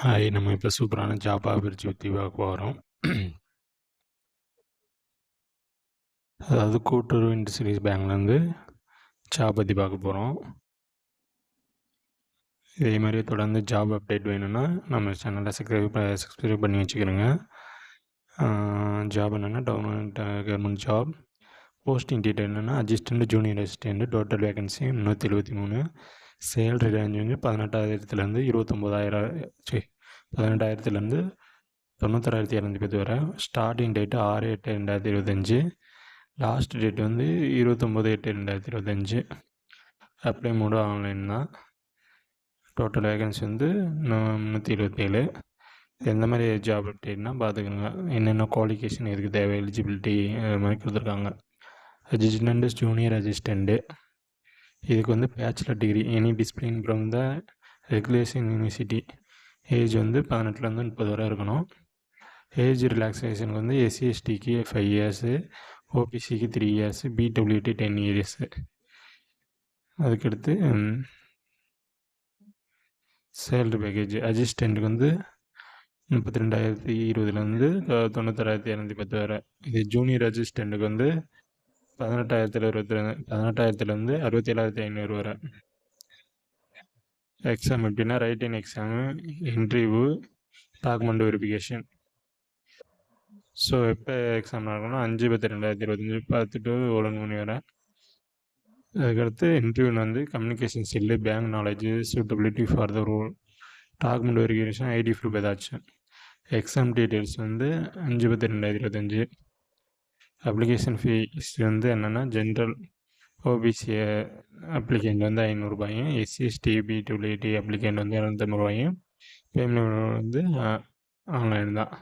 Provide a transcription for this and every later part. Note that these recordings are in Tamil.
ஹாய், நம்ம இப்போ சூப்பரான ஜாப் ஆப்பர்ச்சுனிட்டி பற்றி பார்க்க போகிறோம். அதாவது கூட்டுறவு இண்டஸ்ட்ரீஸ் பேங்க்லேருந்து ஜாப் பற்றி பார்க்க போகிறோம். இதே மாதிரி தொடர்ந்து ஜாப் அப்டேட் வேணும்னா நம்ம சேனலை சப்ஸ்கிரைப் பண்ணி வச்சுக்கிறோங்க. ஜாப் என்னென்னா கவர்மெண்ட் ஜாப். போஸ்டிங் டீட்டெயில் என்னென்னா assistant, junior assistant. Total vacancy 373. Salary range வந்து 18,000 18,000 91,210 வரை. Starting date 6/8/2025. லாஸ்ட் டேட் வந்து 29/8/2025. அப்ளை மோடு ஆன்லைன் தான். டோட்டல் வேகன்சி வந்து 327. எந்த மாதிரி ஜாப் அப்டேட்னா பார்த்துக்கோங்க. என்னென்ன குவாலிஃபிகேஷன் இதுக்கு தேவை, எலிஜிபிலிட்டி அது மாதிரி கொடுத்துருக்காங்க. Assistant, junior assistant. இதுக்கு வந்து bachelor degree any discipline from the regulation university. Age வந்து 18லேருந்து 30 வரை இருக்கணும். ஏஜ் ரிலாக்ஸேஷனுக்கு வந்து எஸ்சி எஸ்டிக்கு 5 இயர்ஸு, ஓபிசிக்கு 3 இயர்ஸு, பிடபிள்யூடி 10 இயர்ஸு. அதுக்கடுத்து சேலரி பேக்கேஜ் அசிஸ்டண்ட்டுக்கு வந்து 32,020 96,210 வரை. இது ஜூனியர் அசிஸ்டண்ட்டுக்கு வந்து 18,022 67,500 வரை. எக்ஸாம் எப்படின்னா writing exam, interview, document verification. So எப்போ எக்ஸாம் நடக்கணும்னா 5/10/2025 10 to 11 மணி வரை. அதுக்கடுத்து இன்டர்வியூ வந்து communication skill, bank knowledge, suitability for the role, document verification, ID proof ஏதாச்சும். எக்ஸாம் டீட்டெயில்ஸ் வந்து 5/10/2025. அப்ளிகேஷன் ஃபீஸ் வந்து என்னென்னா ஜென்ரல் ஓபிசி அப்ளிகேண்ட் வந்து 500 ரூபாயும், எஸ்சி எஸ்டி பிடபிள்யூடி அப்ளிகேண்ட் வந்து 250 ரூபாயும். பேமெண்ட் வந்து ஆன்லைன் தான்.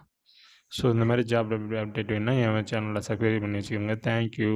ஸோ இந்த மாதிரி ஜாப் அப்டேட் வேணுன்னா என் சேனலில் சப்ஸ்கிரைப் பண்ணி வச்சுக்கோங்க. தேங்க்யூ.